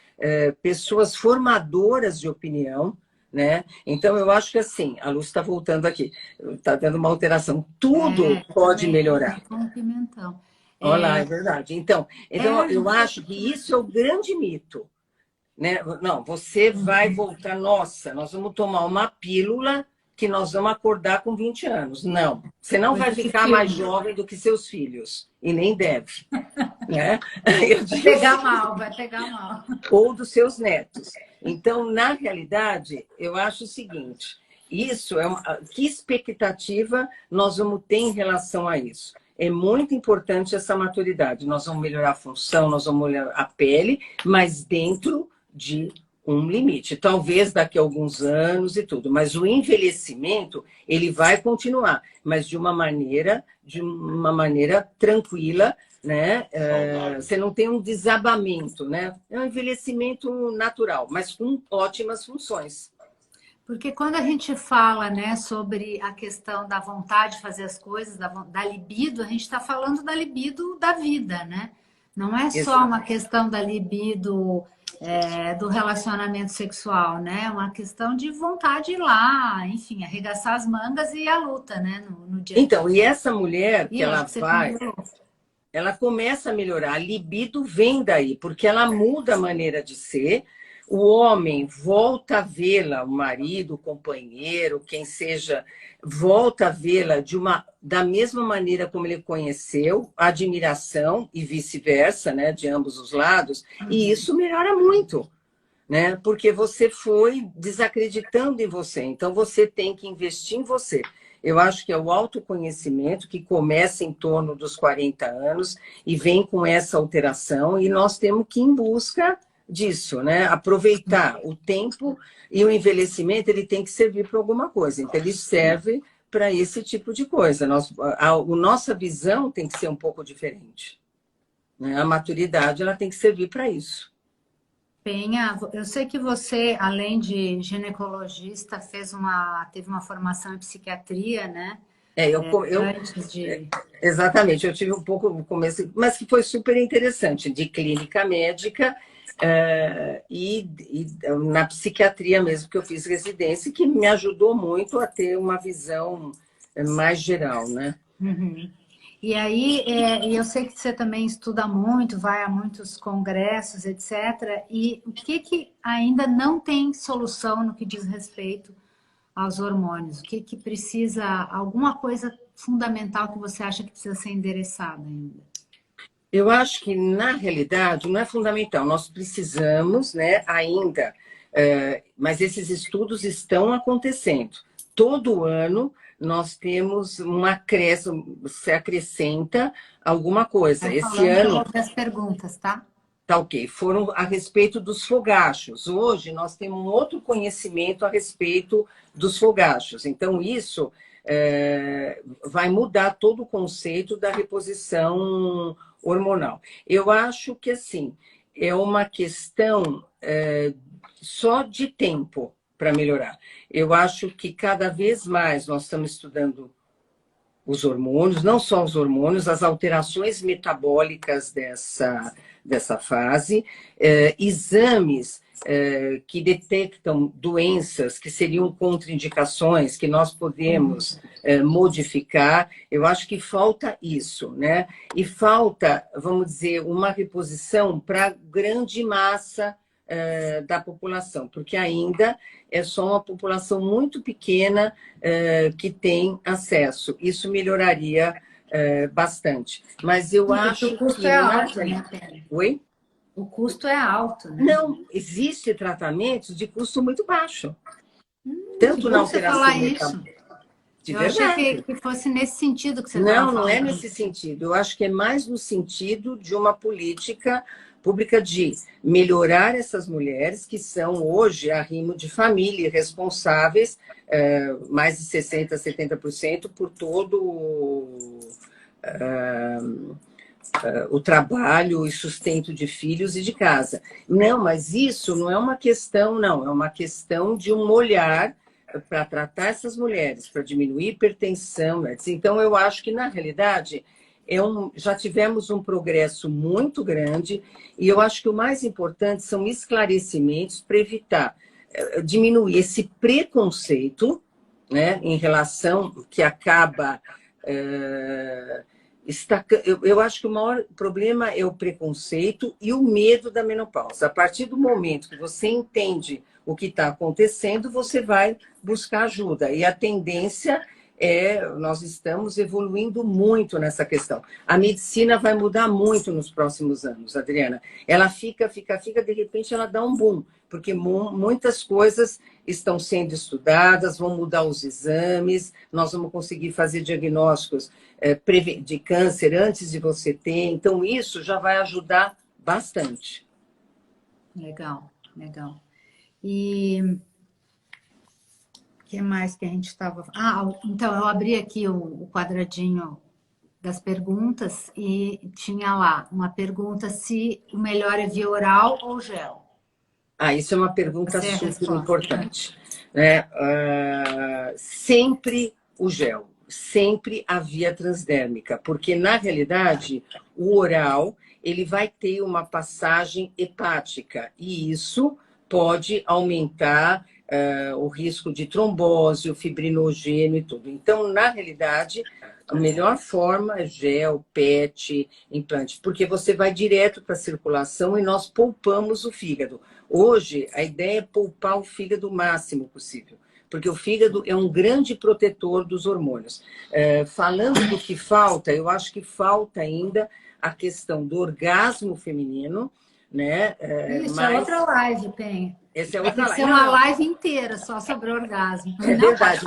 pessoas formadoras de opinião, né? Então eu acho que assim, a Luz está voltando aqui, está dando uma alteração, tudo pode Também melhorar. com um pimentão. Olá, é É, verdade. Então, eu não acho que isso é o grande mito, né? Não, você vai voltar, nossa, nós vamos tomar uma pílula que nós vamos acordar com 20 anos. Não, você não vai coisa de ficar mais filme. jovem do que seus filhos, e nem deve, né? Eu Vai digo pegar assim, mal, vai pegar mal. ou dos seus netos. Então, na realidade, eu acho o seguinte, isso é que expectativa nós vamos ter em relação a isso? É muito importante essa maturidade. Nós vamos melhorar a função, nós vamos melhorar a pele, mas dentro de um limite. Talvez daqui a alguns anos e tudo, mas o envelhecimento, ele vai continuar, mas de uma maneira tranquila, né? Você não tem um desabamento, né? É um envelhecimento natural, mas com ótimas funções. Porque quando a gente fala, né, sobre a questão da vontade de fazer as coisas, da libido, a gente está falando da libido da vida, né? Não é só uma Exato. questão da libido do relacionamento sexual, né? É uma questão de vontade de ir lá, enfim, arregaçar as mangas e ir à luta, né, no dia a Então, dia. e essa mulher E que eu ela acho que você vai, ponderou. ela começa a melhorar. A libido vem daí, porque ela muda a maneira de ser. O homem volta a vê-la, o marido, o companheiro, quem seja, volta a vê-la da mesma maneira como ele conheceu, admiração e vice-versa, né, de ambos os lados. E isso melhora muito, né? Porque você foi desacreditando em você. Então, você tem que investir em você. Eu acho que é o autoconhecimento que começa em torno dos 40 anos e vem com essa alteração, e nós temos que ir em busca disso, né? Aproveitar o tempo, e o envelhecimento ele tem que servir para alguma coisa. Então, ele serve para esse tipo de coisa. A nossa visão tem que ser um pouco diferente, né? A maturidade ela tem que servir para isso. Penha, eu sei que você, além de ginecologista, teve uma formação em psiquiatria, né? Antes de. Exatamente, eu tive um pouco no começo, mas que foi super interessante, de clínica médica e na psiquiatria mesmo, que eu fiz residência, que me ajudou muito a ter uma visão mais geral, né? Uhum. E aí, e eu sei que você também estuda muito, vai a muitos congressos, etc. E o que ainda não tem solução no que diz respeito aos hormônios? O que precisa, alguma coisa fundamental que você acha que precisa ser endereçada ainda? Eu acho que, na realidade, não é fundamental. Nós precisamos, né, ainda, mas esses estudos estão acontecendo. Todo ano nós temos um acréscimo, se acrescenta alguma coisa. Vai Esse falando que eu ano, vou ver as perguntas, tá? tá ok, foram a respeito dos fogachos. Hoje nós temos um outro conhecimento a respeito dos fogachos. Então, isso vai mudar todo o conceito da reposição hormonal. Eu acho que, assim, é uma questão só de tempo para melhorar. Eu acho que cada vez mais nós estamos estudando os hormônios, não só os hormônios, as alterações metabólicas dessa fase, exames que detectam doenças que seriam contraindicações, que nós podemos modificar. Eu acho que falta isso, né? E falta, vamos dizer, uma reposição para a grande massa da população, porque ainda é só uma população muito pequena que tem acesso. Isso melhoraria bastante. Mas eu Porque o acho custo que... é alto, né, Pena? Oi? O custo é alto, né? Não, existe tratamentos de custo muito baixo. Que Tanto na bom você alteração falar isso. metabólica... De Eu achei verdade. que fosse nesse sentido que você estava Não, não é falando. nesse sentido. Eu acho que é mais no sentido de uma política pública de melhorar essas mulheres que são hoje arrimo de família, responsáveis, mais de 60%, 70% por todo o trabalho e sustento de filhos e de casa. Não, mas isso não é uma questão, não. É uma questão de um olhar para tratar essas mulheres, para diminuir hipertensão. Então, eu acho que, na realidade, já tivemos um progresso muito grande e eu acho que o mais importante são esclarecimentos para evitar, diminuir esse preconceito, né, em relação que acaba... eu acho que o maior problema é o preconceito e o medo da menopausa. A partir do momento que você entende o que está acontecendo, você vai buscar ajuda. E a tendência nós estamos evoluindo muito nessa questão. A medicina vai mudar muito nos próximos anos, Adriana. Ela fica, de repente ela dá um boom, porque muitas coisas estão sendo estudadas, vão mudar os exames, nós vamos conseguir fazer diagnósticos de câncer antes de você ter. Então, isso já vai ajudar bastante. Legal, legal. E o que mais que a gente estava... então eu abri aqui o quadradinho das perguntas e tinha lá uma pergunta se o melhor é via oral ou gel. Isso é uma pergunta Essa é a super resposta. importante. Né? Sempre o gel, sempre a via transdérmica, porque, na realidade, o oral ele vai ter uma passagem hepática, e isso pode aumentar o risco de trombose, o fibrinogênio e tudo. Então, na realidade, a melhor forma é gel, PET, implante, porque você vai direto para a circulação e nós poupamos o fígado. Hoje, a ideia é poupar o fígado o máximo possível, porque o fígado é um grande protetor dos hormônios. Falando do que falta, eu acho que falta ainda a questão do orgasmo feminino, né? Isso é outra live, Penha. Essa é Vai outra ter que ser live. uma live inteira só sobre orgasmo. É Não, verdade,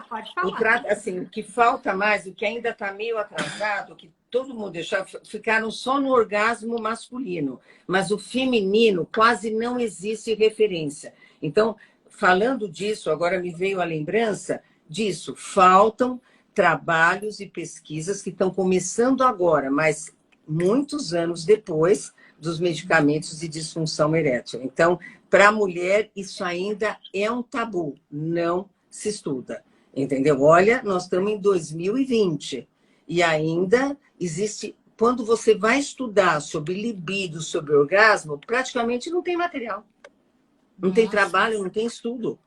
pode falar. assim, o que falta mais, o que ainda está meio atrasado, que todo mundo deixou, ficaram só no orgasmo masculino, mas o feminino quase não existe referência. Então, falando disso, agora me veio a lembrança disso, faltam trabalhos e pesquisas que estão começando agora, mas muitos anos depois dos medicamentos de disfunção erétil. Então, para a mulher, isso ainda é um tabu, não se estuda, entendeu? Olha, nós estamos em 2020 e ainda existe... Quando você vai estudar sobre libido, sobre orgasmo, praticamente não tem material. Não tem trabalho, não tem estudo.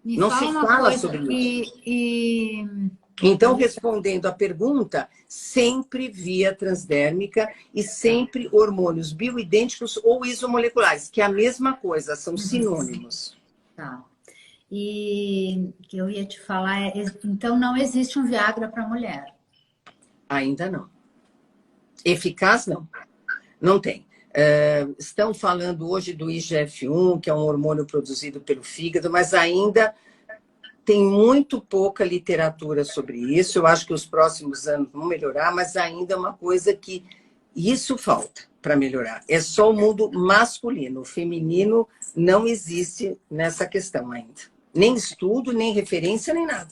Me Não fala se uma fala coisa, sobre isso. Então, respondendo à pergunta, sempre via transdérmica e sempre hormônios bioidênticos ou isomoleculares, que é a mesma coisa, são sinônimos. Tá. E que eu ia te falar então não existe um Viagra para mulher? Ainda não. Eficaz, não. Não tem. Estão falando hoje do IGF-1, que é um hormônio produzido pelo fígado, mas ainda tem muito pouca literatura sobre isso. Eu acho que os próximos anos vão melhorar, mas ainda é uma coisa que isso falta para melhorar. É só o mundo masculino. O feminino não existe nessa questão ainda. Nem estudo, nem referência, nem nada.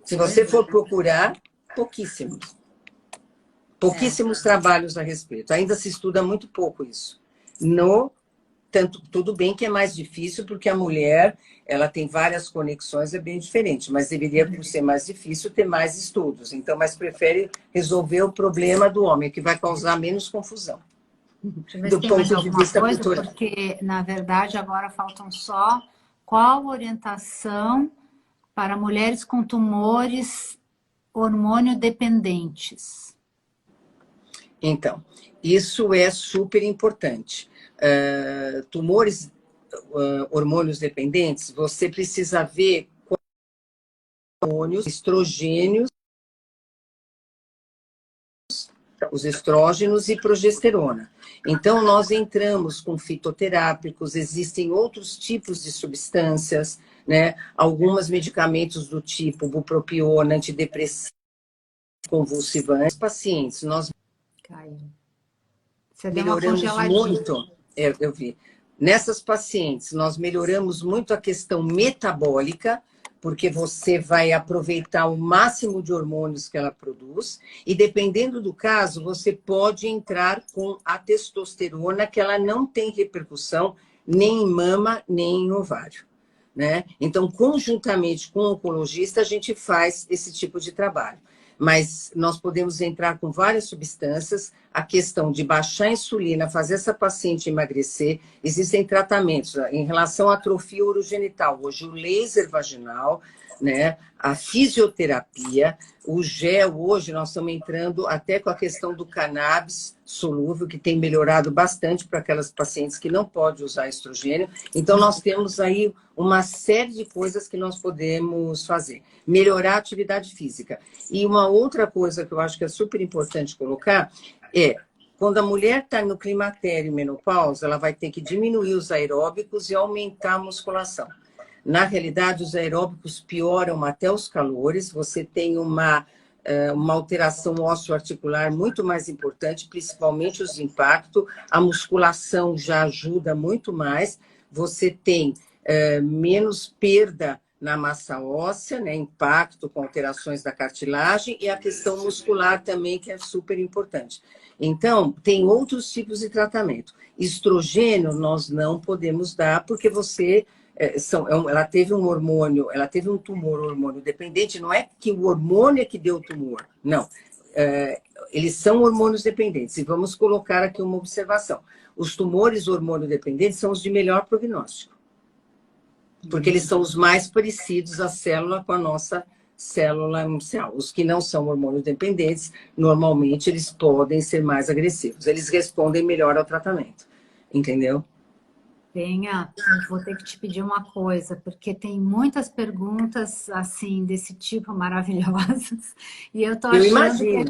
Se você for procurar, pouquíssimos. Pouquíssimos trabalhos a respeito. Ainda se estuda muito pouco isso. Tanto, tudo bem que é mais difícil, porque a mulher ela tem várias conexões, é bem diferente, mas deveria, por ser mais difícil, ter mais estudos. Então, mas prefere resolver o problema do homem, que vai causar menos confusão. Deixa eu ver se Do tem mais ponto de alguma vista coisa, cultural. porque, na verdade, agora faltam só qual orientação para mulheres com tumores hormônio dependentes. Então, isso é super importante. Tumores hormônios dependentes, você precisa ver hormônios, estrogênios, os estrógenos e progesterona. Então, nós entramos com fitoterápicos, existem outros tipos de substâncias, né? Alguns medicamentos do tipo bupropiona, antidepressivo, convulsivantes. Pacientes, nós Caiu. Você deu uma melhoramos congeladinha. muito, eu vi. Nessas pacientes, nós melhoramos muito a questão metabólica, porque você vai aproveitar o máximo de hormônios que ela produz, e dependendo do caso, você pode entrar com a testosterona, que ela não tem repercussão nem em mama, nem em ovário. Né? Então, conjuntamente com o oncologista, a gente faz esse tipo de trabalho. Mas nós podemos entrar com várias substâncias, a questão de baixar a insulina, fazer essa paciente emagrecer, existem tratamentos em relação à atrofia urogenital, hoje o laser vaginal, né, a fisioterapia, o gel, hoje nós estamos entrando até com a questão do cannabis solúvel, que tem melhorado bastante para aquelas pacientes que não podem usar estrogênio. Então, nós temos aí uma série de coisas que nós podemos fazer. Melhorar a atividade física. E uma outra coisa que eu acho que é super importante colocar é, quando a mulher está no climatério e menopausa, ela vai ter que diminuir os aeróbicos e aumentar a musculação. Na realidade, os aeróbicos pioram até os calores, você tem uma alteração osteoarticular muito mais importante, principalmente os impactos, a musculação já ajuda muito mais, você tem menos perda na massa óssea, né, impacto com alterações da cartilagem e a questão muscular também, que é super importante. Então, tem outros tipos de tratamento. Estrogênio nós não podemos dar porque ela teve um hormônio, ela teve um tumor hormônio dependente, não é que o hormônio é que deu o tumor, não. Eles são hormônios dependentes. E vamos colocar aqui uma observação. Os tumores hormônio dependentes são os de melhor prognóstico. Porque eles são os mais parecidos à célula com a nossa célula inicial. Os que não são hormônios dependentes, normalmente eles podem ser mais agressivos. Eles respondem melhor ao tratamento. Entendeu? Penha, eu vou ter que te pedir uma coisa, porque tem muitas perguntas assim desse tipo maravilhosas, e eu tô Eu achando imagino.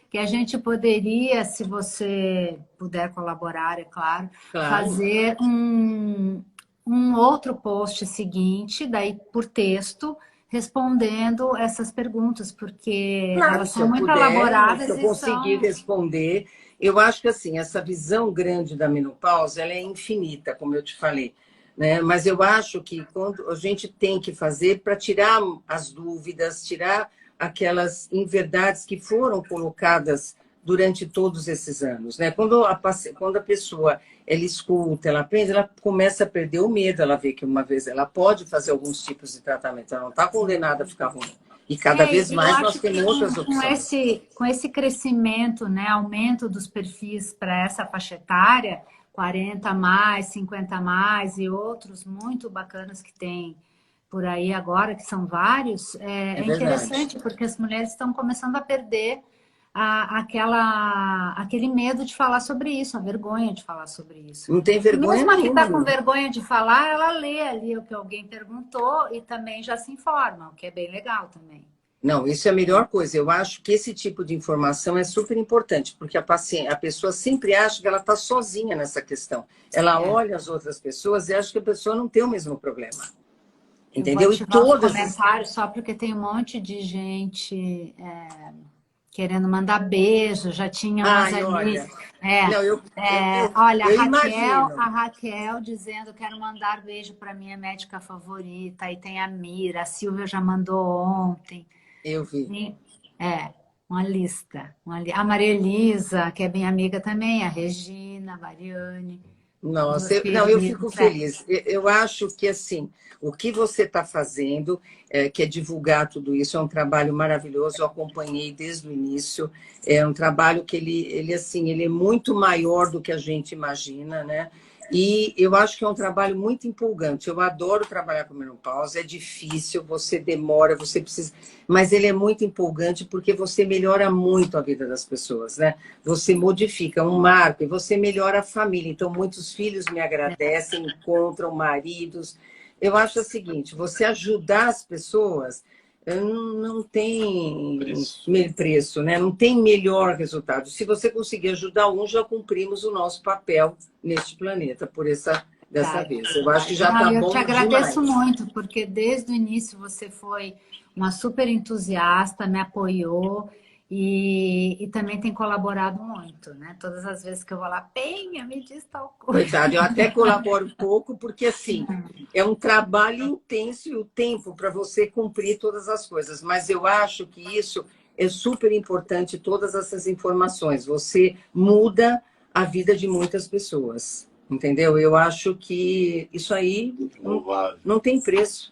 que a gente poderia, se você puder colaborar, é claro, Claro. fazer um outro post seguinte, daí por texto, respondendo essas perguntas, porque Claro, elas se são eu muito puder, se elaboradas eu e conseguir são... responder. Eu acho que assim, essa visão grande da menopausa, ela é infinita, como eu te falei, né? Mas eu acho que quando a gente tem que fazer para tirar as dúvidas, tirar aquelas inverdades que foram colocadas durante todos esses anos, né? Quando a pessoa ela escuta, ela aprende, ela começa a perder o medo, ela vê que uma vez ela pode fazer alguns tipos de tratamento, ela não está condenada a ficar ruim. E cada vez Eu mais nós acho que temos outras opções. com esse crescimento, né, aumento dos perfis para essa faixa etária, 40 a mais, 50 a mais e outros muito bacanas que tem por aí agora, que são vários, é interessante, porque as mulheres estão começando a perder aquele medo de falar sobre isso, a vergonha de falar sobre isso. Não tem E vergonha mesmo a que está com nenhuma. vergonha de falar, ela lê ali o que alguém perguntou e também já se informa, o que é bem legal também. Não, isso é a melhor coisa. Eu acho que esse tipo de informação é super importante, porque a pessoa sempre acha que ela está sozinha nessa questão. Ela olha as outras pessoas e acha que a pessoa não tem o mesmo problema. Entendeu? Eu vou E ativar os todas. comentários só porque tem um monte de gente querendo mandar beijo, já tinha umas Ai, ali. olha. Não, Olha, eu imagino. a Raquel dizendo: quero mandar beijo para minha médica favorita. Aí tem a Mira, a Silvia já mandou ontem. Eu vi. Uma lista. A Maria Elisa, que é bem amiga também, a Regina, a Mariane. Nossa, Duas não, eu fico queridas, feliz. Eu acho que, assim, o que você está fazendo, que é divulgar tudo isso, é um trabalho maravilhoso. Eu acompanhei desde o início. É um trabalho que ele é muito maior do que a gente imagina, né? E eu acho que é um trabalho muito empolgante. Eu adoro trabalhar com menopausa. É difícil, você demora, você precisa... Mas ele é muito empolgante porque você melhora muito a vida das pessoas, né? Você modifica um marco e você melhora a família. Então, muitos filhos me agradecem, encontram maridos. Eu acho o seguinte, você ajudar as pessoas não tem preço, né? Não tem melhor resultado. Se você conseguir ajudar um, já cumprimos o nosso papel neste planeta dessa vez. Eu acho que já está bom eu te agradeço demais. muito, porque desde o início você foi uma super entusiasta, me apoiou e também tem colaborado muito, né? Todas as vezes que eu vou lá, Penha, me diz tal coisa. Coitado, eu até colaboro um pouco, porque assim, é um trabalho intenso e o tempo para você cumprir todas as coisas. Mas eu acho que isso é super importante, todas essas informações. Você muda a vida de muitas pessoas, entendeu? Eu acho que isso aí não tem preço.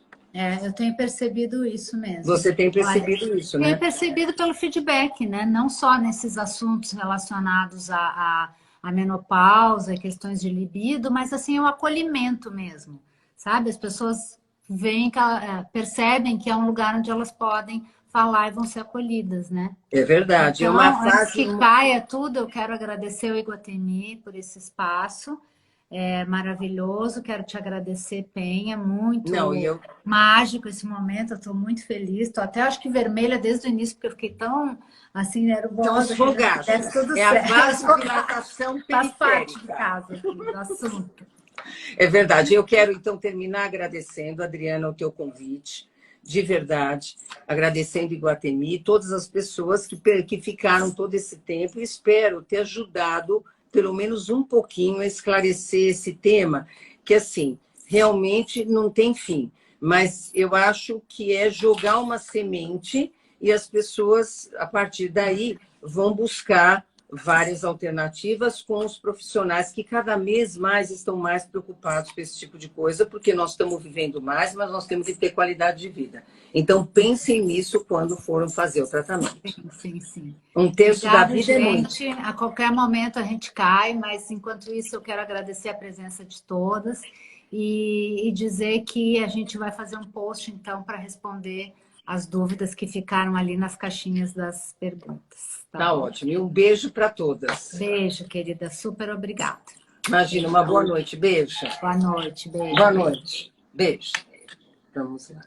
Eu tenho percebido isso mesmo. Você tem percebido isso, né? Tenho percebido pelo feedback, né? Não só nesses assuntos relacionados à menopausa e questões de libido, mas assim, o acolhimento mesmo, sabe? As pessoas veem percebem que é um lugar onde elas podem falar e vão ser acolhidas, né? É verdade. Então, É uma antes fase... que caia tudo, eu quero agradecer o Iguatemi por esse espaço. É maravilhoso, quero te agradecer, Penha, muito mágico esse momento, eu estou muito feliz, estou até acho que vermelha desde o início, porque eu fiquei tão assim nervosa. Então, é a vasodilatação periférica. Faz parte de casa aqui, do assunto. É verdade, eu quero então terminar agradecendo, Adriana, o teu convite, de verdade, agradecendo Iguatemi, todas as pessoas que ficaram todo esse tempo, e espero ter ajudado pelo menos um pouquinho a esclarecer esse tema, que assim, realmente não tem fim, mas eu acho que é jogar uma semente e as pessoas, a partir daí, vão buscar várias alternativas com os profissionais que cada vez mais estão mais preocupados com esse tipo de coisa, porque nós estamos vivendo mais, mas nós temos que ter qualidade de vida. Então, pensem nisso quando foram fazer o tratamento. Sim. Um terço da vida gente. É muito. A qualquer momento a gente cai, mas enquanto isso eu quero agradecer a presença de todas e dizer que a gente vai fazer um post, então, para responder as dúvidas que ficaram ali nas caixinhas das perguntas. Tá ótimo. E um beijo para todas. Beijo, querida. Super obrigada. Imagina, uma boa noite. Beijo. Boa noite. Beijo. Boa noite. Beijo. Vamos lá.